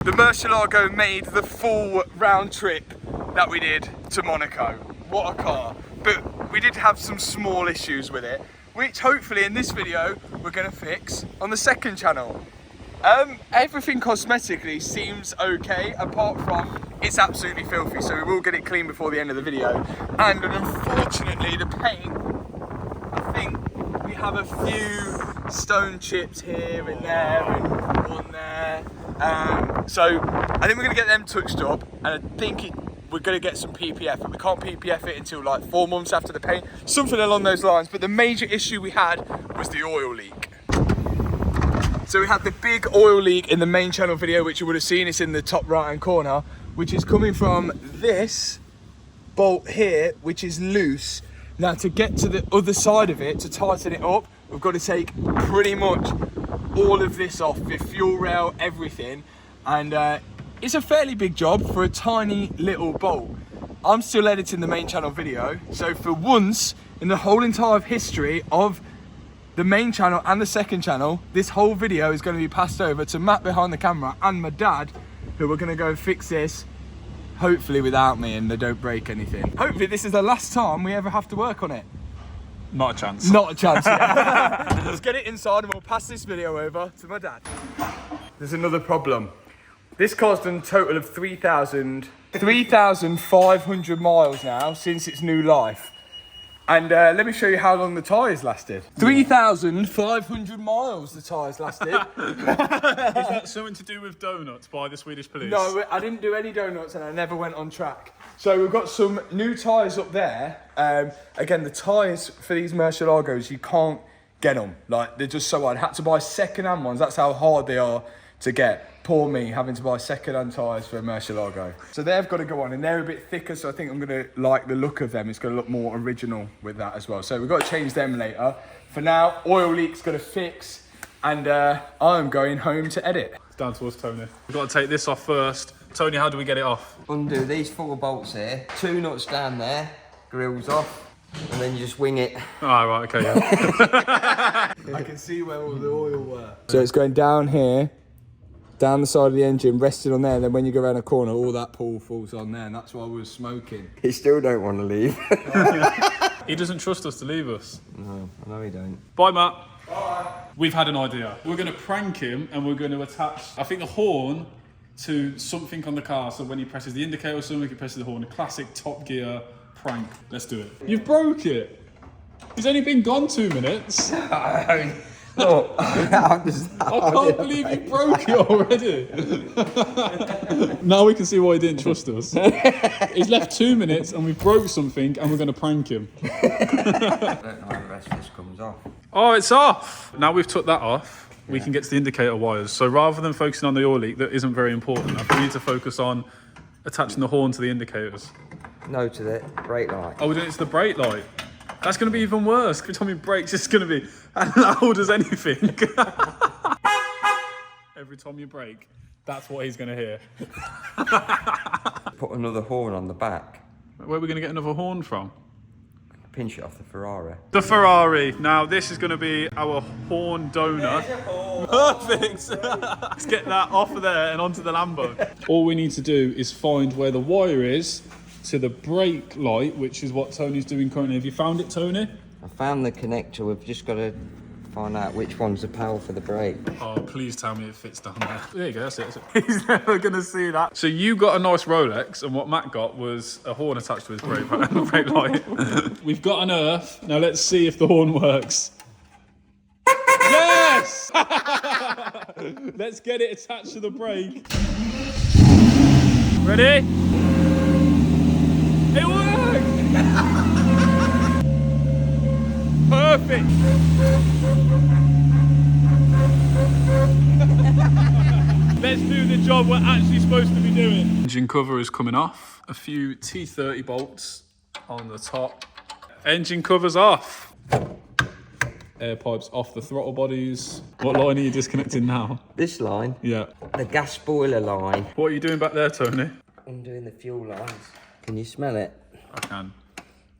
The Murcielago made the full round trip that we did to Monaco. What a car. But we did have some small issues with it, which hopefully in this video we're going to fix on the second channel. Everything cosmetically seems okay, apart from it's absolutely filthy, so we will get it clean before the end of the video. And unfortunately the paint, I think we have a few stone chips here and there and one there. So I think we're going to get them touched up, and I think we're going to get some PPF, but we can't PPF it until like 4 months after the paint, something along those lines. But the major issue we had was the oil leak. So we had the big oil leak in the main channel video, which you would have seen. It's in the top right hand corner, which is coming from this bolt here, which is loose. Now to get to the other side of it, to tighten it up, we've got to take pretty much all of this off, the fuel rail, everything. And it's a fairly big job for a tiny little bolt. I'm still editing the main channel video, so for once in the whole entire history of the main channel and the second channel, this whole video is going to be passed over to Matt behind the camera and my dad, who are going to go fix this, hopefully without me, and they don't break anything. Hopefully this is the last time we ever have to work on it. Not a chance. Not a chance, yeah. Let's get it inside and we'll pass this video over to my dad. There's another problem. This car's done a total of 3,500 miles now since its new life. And let me show you how long the tyres lasted. 3,500 miles the tyres lasted. Is that something to do with donuts by the Swedish police? No, I didn't do any donuts and I never went on track. So we've got some new tyres up there. Again, the tyres for these Murcielagos, you can't get them. Like, they're just so hard. I had to buy second-hand ones. That's how hard they are to get. Poor me, having to buy second-hand tyres for a Murcielago. So they've got to go on, and they're a bit thicker, so I think I'm going to like the look of them. It's going to look more original with that as well. So we've got to change them later. For now, oil leak's going to fix, and I'm going home to edit. It's down to us, Tony. We've got to take this off first. Tony, how do we get it off? Undo these 4 bolts here, 2 nuts down there, grills off, and then you just wing it. Oh, right, okay, yeah. I can see where all the oil were. So it's going down here, down the side of the engine, resting on there, and then when you go around a corner, all that pull falls on there, and that's why we were smoking. He still don't want to leave. He doesn't trust us to leave us. No, I know he don't. Bye, Matt. Bye. We've had an idea. We're going to prank him, and we're going to attach, I think, the horn to something on the car, so when he presses the indicator or something, he presses the horn. A classic Top Gear prank. Let's do it. You've broke it. He's only been gone 2 minutes. Look, how does that I can't believe you broke it already. Now we can see why he didn't trust us. He's left 2 minutes and we broke something and we're going to prank him. I don't know how the rest of this comes off. Oh, it's off. Now we've took that off, we can get to the indicator wires. So rather than focusing on the oil leak, that isn't very important. We need to focus on attaching the horn to the indicators. No to the brake light. Oh, we're doing it to the brake light. That's going to be even worse. Every time he brakes, it's going to be as loud as anything. Every time you brake, that's what he's going to hear. Put another horn on the back. Where are we going to get another horn from? Pinch it off the Ferrari. The Ferrari. Now, this is going to be our horn donor. Perfect. Let's get that off of there and onto the Lambo. All we need to do is find where the wire is to the brake light, which is what Tony's doing currently. Have you found it, Tony? I found the connector. We've just got to find out which one's the power for the brake. Oh, please tell me it fits down there. There you go, that's it. He's never going to see that. So you got a nice Rolex, and what Matt got was a horn attached to his brake light. We've got an earth. Now let's see if the horn works. Yes! Let's get it attached to the brake. Ready? It worked! Perfect! Let's do the job we're actually supposed to be doing. Engine cover is coming off. A few T30 bolts on the top. Engine cover's off. Air pipes off the throttle bodies. What line are you disconnecting now? This line? Yeah. The gas boiler line. What are you doing back there, Tony? I'm doing the fuel lines. Can you smell it? I can.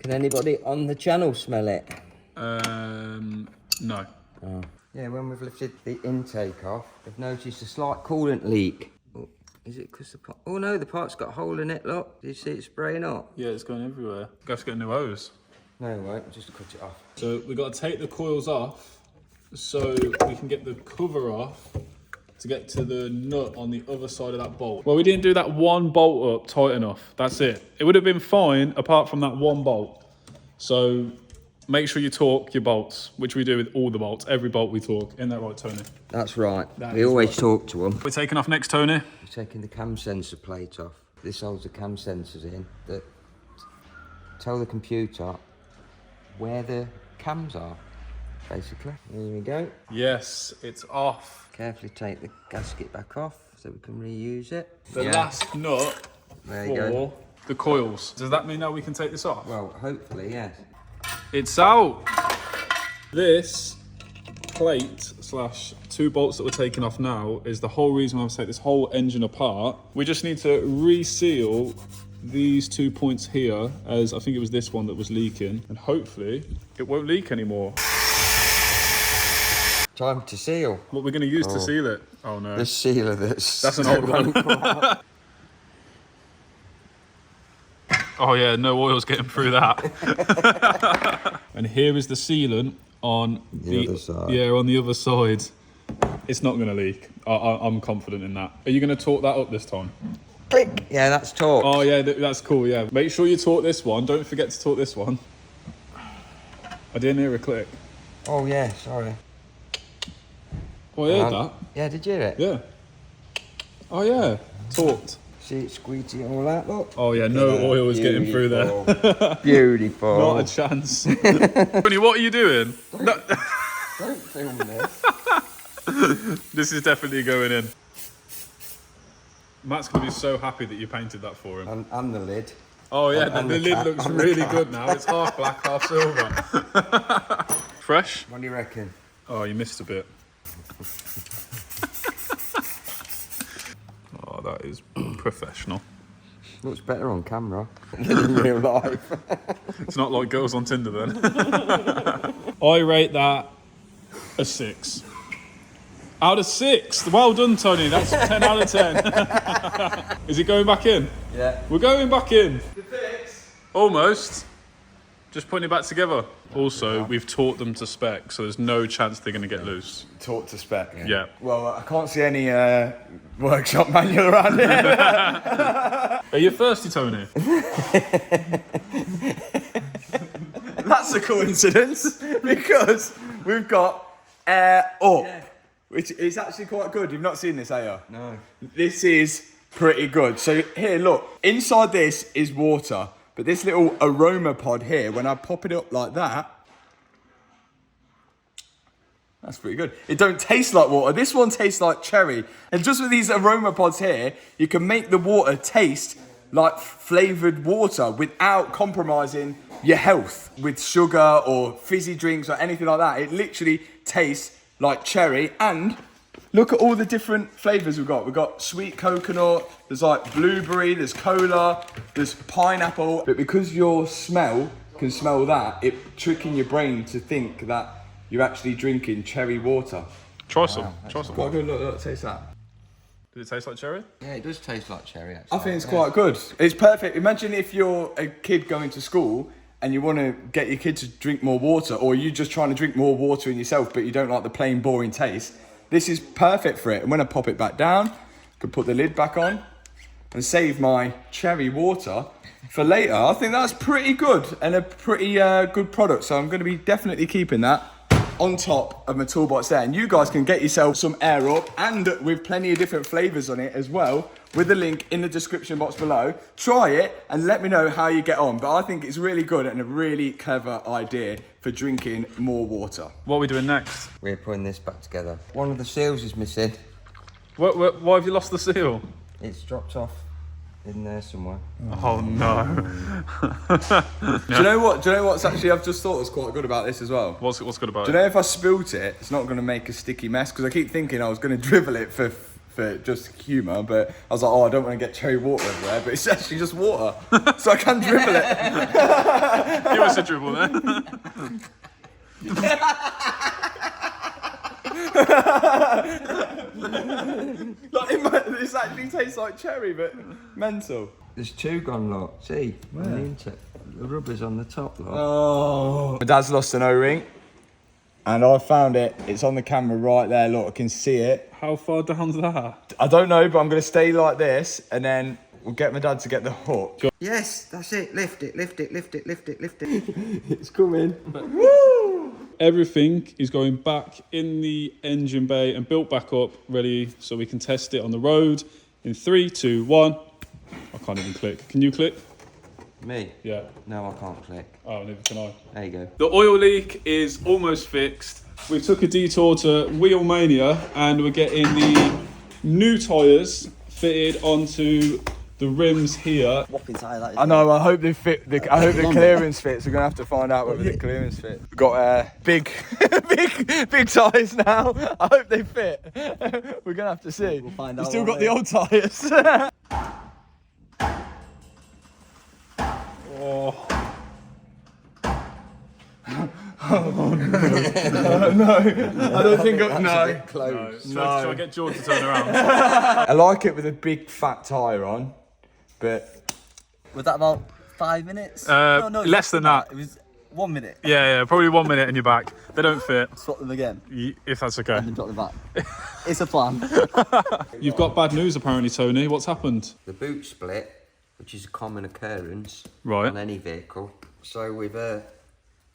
Can anybody on the channel smell it? No. Oh. Yeah, when we've lifted the intake off, we've noticed a slight coolant leak. Is it because the pot? Oh no, the pot's got a hole in it, look. Do you see it spraying up? Yeah, it's going everywhere. Let's get a new hose. No, it won't, just cut it off. So we've got to take the coils off so we can get the cover off to get to the nut on the other side of that bolt. Well, we didn't do that one bolt up tight enough. That's it. It would have been fine apart from that one bolt. So make sure you torque your bolts, which we do with all the bolts. Every bolt we torque. Isn't that right, Tony? That's right. That We is always right. talk to them. We're taking off next, Tony. We're taking the cam sensor plate off. This holds the cam sensors in that tell the computer where the cams are, basically. There we go. Yes, it's off. Carefully take the gasket back off so we can reuse it. The last nut There you go. for the coils. Does that mean now we can take this off? Well, hopefully, yes. It's out. This plate / 2 bolts that we're taking off now is the whole reason why I'm taking this whole engine apart. We just need to reseal these 2 points here, as I think it was this one that was leaking, and hopefully it won't leak anymore. Time to seal. What we're going to use to seal it? Oh no. The sealer that's an old one. Oh yeah, no oil's getting through that. And here is the sealant on The other side. Yeah, on the other side. It's not going to leak. I'm confident in that. Are you going to torque that up this time? Click. Yeah, that's torque. Oh yeah, that's cool. Yeah, make sure you torque this one. Don't forget to torque this one. I didn't hear a click. Oh yeah, sorry. Oh, I heard that. Yeah, did you hear it? Yeah. Oh yeah, torqued. See it squeegee all out, look. Oh yeah, no oil is getting through there. Beautiful. Not a chance. Tony, what are you doing? No. Don't film this. This is definitely going in. Matt's going to be so happy that you painted that for him. And the lid. Oh yeah, and the the lid cap, looks and the really cap. good now. It's half black, half silver. Fresh? What do you reckon? Oh, you missed a bit. Oh, that is professional. Looks better on camera than in real life. It's not like girls on Tinder then. I rate that a 6. Out of 6. Well done, Tony. That's 10 out of 10. Is it going back in? Yeah. We're going back in. Almost. Just putting it back together. Also, we've taught them to spec, so there's no chance they're going to get loose. Taught to spec. Yeah. Well, I can't see any workshop manual around here. Are you thirsty, Tony? That's a coincidence because we've got air up, which is actually quite good. You've not seen this, have you? No. This is pretty good. So here, look, inside this is water, but this little aroma pod here, when I pop it up like that, that's pretty good. It don't taste like water. This one tastes like cherry. And just with these aroma pods here, you can make the water taste like flavoured water without compromising your health with sugar or fizzy drinks or anything like that. It literally tastes like cherry. And look at all the different flavours we've got. We've got sweet coconut, there's like blueberry, there's cola, there's pineapple. But because your smell can smell that, it's tricking your brain to think that you're actually drinking cherry water. Try some. Try some. Quite good, look, taste that. Did it taste like cherry? Yeah, it does taste like cherry, actually. I think it's quite good. It's perfect. Imagine if you're a kid going to school and you want to get your kid to drink more water, or you just trying to drink more water in yourself, but you don't like the plain, boring taste. This is perfect for it. And when I pop it back down, I can put the lid back on and save my cherry water for later. I think that's pretty good and a pretty good product. So I'm going to be definitely keeping that on top of my toolbox there. And you guys can get yourself some air up, and with plenty of different flavours on it as well, with the link in the description box below. Try it and let me know how you get on. But I think it's really good and a really clever idea for drinking more water. What are we doing next? We're putting this back together. One of the seals is missing. Why have you lost the seal? It's dropped off in there somewhere. Oh no. Do you know what's actually, I've just thought was quite good about this as well? What's good about Do you know if I spilt it, it's not going to make a sticky mess? Because I keep thinking I was going to dribble it for just humour, but I was like, oh, I don't want to get cherry water everywhere, but it's actually just water, so I can dribble it. Give us a dribble then. This actually tastes like cherry, but mental. There's two gone, look. See? The rubber's on the top, look. Oh. My dad's lost an O-ring. And I found it. It's on the camera right there. Look, I can see it. How far down's that? I don't know, but I'm going to stay like this. And then we'll get my dad to get the hook. Yes, that's it. Lift it, lift it, lift it, lift it, lift it. It's coming. Woo! Everything is going back in the engine bay and built back up, ready so we can test it on the road. In 3, 2, 1. I can't even click. Can you click? Me? Yeah. No, I can't click. Oh, neither can I. There you go. The oil leak is almost fixed. We took a detour to Wheel Mania and we're getting the new tyres fitted onto the rims here. Whopping tyre that is. I know, I hope they fit. I hope the clearance fits. We're going to have to find out whether the clearance fits. We've got big tyres now. I hope they fit. We're going to have to see. We'll find We've out. still got the old tyres. Oh, No, I don't think no. Close. Shall I get George to turn around? I like it with a big fat tyre on, but Was that about 5 minutes? Less than that. It was 1 minute. Yeah, probably 1 minute and you're back. They don't fit, Swap them again if that's okay. and then drop them back. It's a plan. You've got bad news apparently, Tony. What's happened? The boot split, which is a common occurrence Right. on any vehicle. So we've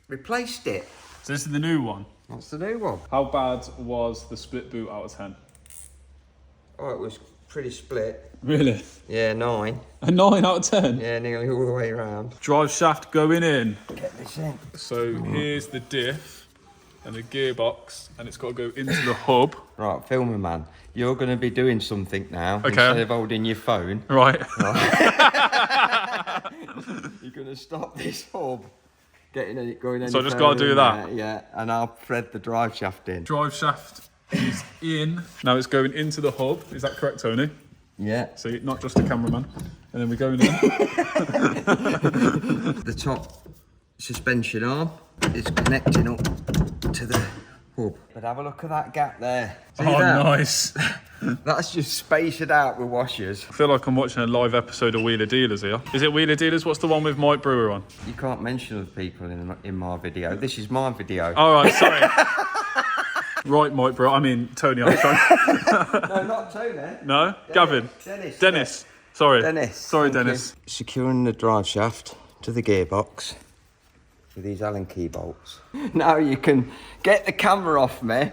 replaced it. So this is the new one. What's the new one? How bad was the split boot out of 10? Oh, it was pretty split. Really? Yeah, 9. A 9 out of 10? Yeah, nearly all the way around. Drive shaft going in. Get this in. So here's the diff and the gearbox, and it's got to go into the hub. Right, filmer man, you're going to be doing something now. Okay. Instead of holding your phone, Right. you're going to stop this hub. Getting it going any So I just further gotta do in that? there, yeah, and I'll thread the drive shaft in. Drive shaft is in. Now it's going into the hub. Is that correct, Tony? Yeah. So you're not just a cameraman. And then we're going in. The top suspension arm is connecting up to the hub. But have a look at that gap there. See Oh, that? nice. That's just spaced out with washers. I feel like I'm watching a live episode of Wheeler Dealers here. Is it Wheeler Dealers? What's the one with Mike Brewer on? You can't mention other people in my video. This is my video. All right, sorry. Right, Mike Brewer. I mean, Tony Armstrong. No, not Tony. No? Gavin? Dennis. Dennis. Sorry. Dennis. Sorry, Thank Dennis. you. Securing the drive shaft to the gearbox with these Allen key bolts. Now you can get the camera off me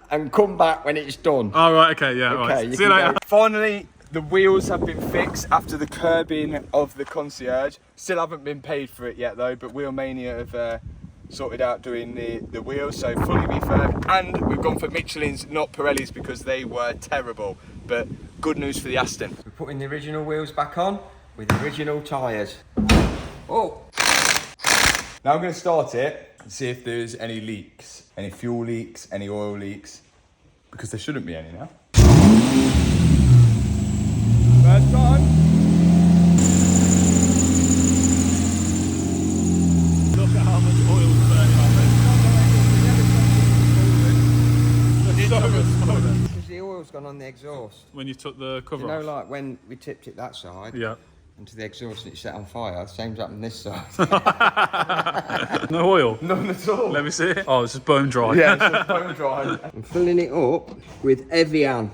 and come back when it's done. All right, okay, yeah, Okay, right. you See you can later. go. finally the wheels have been fixed after the curbing of the concierge. Still haven't been paid for it yet though, but Wheel Mania have sorted out doing the wheels, so fully refurbed. And we've gone for Michelin's, not Pirelli's, because they were terrible. But good news for the Aston. We're putting the original wheels back on with the original tyres. Oh! Now I'm going to start it and see if there's any leaks, any fuel leaks, any oil leaks, because there shouldn't be any now. First time. Look at how much oil is burning off it. Because the oil's gone on the exhaust. When you took the cover You know, off. like when we tipped it that side Yeah. into the exhaust and it set on fire, same's happened this side. No oil? None at all. Let me see it. Oh, it's just bone dry. Yeah, it's just bone dry. I'm filling it up with Evian.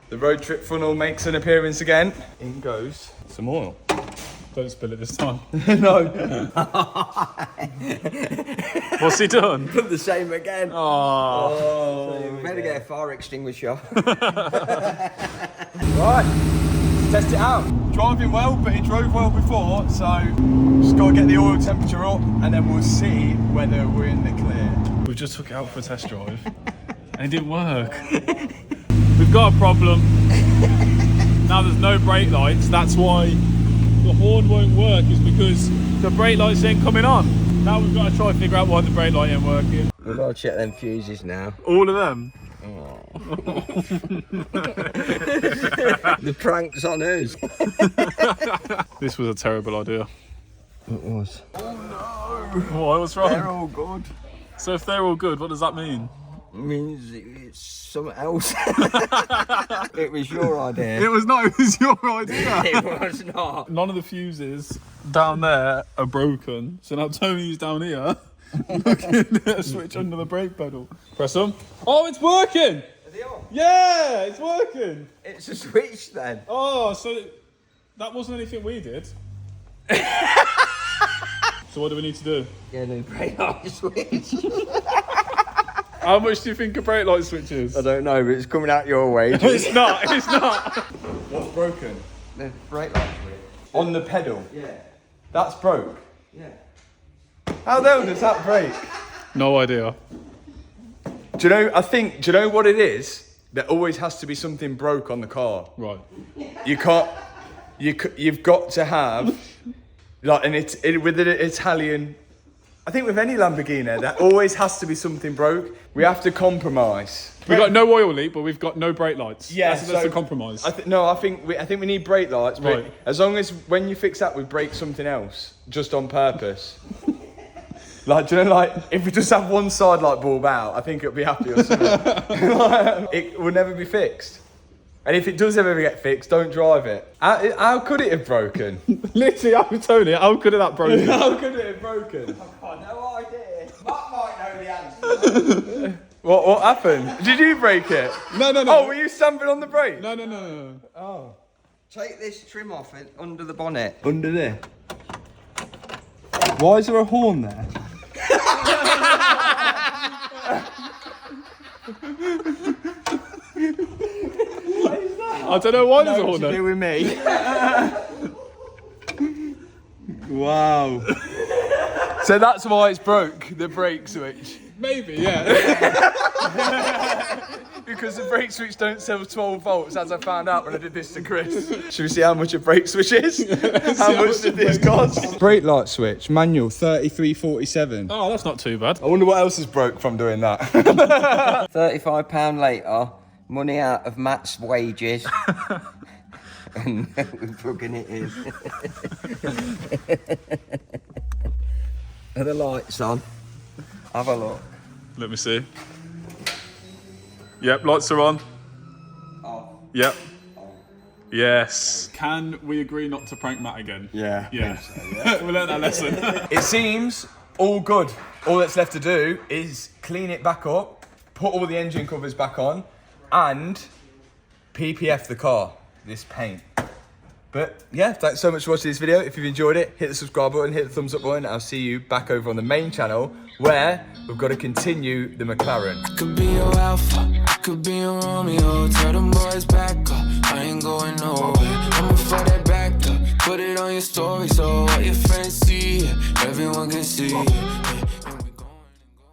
The road trip funnel makes an appearance again. In goes some oil. Don't spill it this time. No. What's he done? The same again. Oh. So you better get a fire extinguisher. Right, let's test it out. Driving well, but it drove well before, so just got to get the oil temperature up and then we'll see whether we're in the clear. We just took it out for a test drive and it didn't work. We've got a problem. Now there's no brake lights. That's why the horn won't work, is because the brake lights ain't coming on. Now we've got to try and figure out why the brake light ain't working. We've got to check them fuses now. All of them? The prank's on us. This was a terrible idea. It was. Why? What's wrong? They're all good. So if they're all good, what does that mean? Means it's something else. It was your idea. It was not, it was your idea. It was not. None of the fuses down there are broken. So now Tony's down here looking at a switch under the brake pedal. Press them. Oh, it's working! Are they on? Yeah, it's working! It's a switch then. Oh, so that wasn't anything we did. So what do we need to do? Yeah, no brake light switch. How much do you think a brake light switch is? I don't know, but it's coming out your way. It's not, it's not. What's broken? The brake light switch. On the pedal. Yeah. That's broke. Yeah. How the hell does that break? No idea. Do you know what it is? There always has to be something broke on the car. Right. You can't, you've got to have, like, with an Italian, I think with any Lamborghini, there always has to be something broke. We have to compromise. We've got no oil leak, but we've got no brake lights. Yeah, that's a compromise. I think we need brake lights, but Right. as long as when you fix that, we break something else, just on purpose. Like, do you know, like, if we just have one side light bulb out, I think it'll be happy or something. It will never be fixed. And if it does ever get fixed, don't drive it. How could it have broken? Literally, I'm Tony. How could have that broken? How could it have broken? I've got no idea. Matt might know the answer. What happened? Did you break it? No. Oh, were you stamping on the brake? No. Oh. Take this trim off it under the bonnet. Under there. Why is there a horn there? I don't know why there's a horn to do there. with me. Wow. So that's why it's broke, the brake switch. Maybe, yeah. Because the brake switch don't sell 12 volts, as I found out when I did this to Chris. Should we see how much a brake switch is? How much did this cost? Brake light switch, manual, 3347. Oh, that's not too bad. I wonder what else is broke from doing that. £35 later, money out of Matt's wages. And we're plugging it in. Are the lights on? Have a look. Let me see. Yep, lights are on. Off. Yep. Yes. Can we agree not to prank Matt again? Yeah. Yeah. We learned that lesson. It seems all good. All that's left to do is clean it back up, put all the engine covers back on, and PPF the car, this paint. But yeah, thanks so much for watching this video. If you've enjoyed it, hit the subscribe button, hit the thumbs up button. I'll see you back over on the main channel where we've got to continue the McLaren. Could be your alpha, could be your Romeo. Tell them boys back up, I ain't going nowhere. I'ma for that back up, put it on your story so all your friends see it, everyone can see it.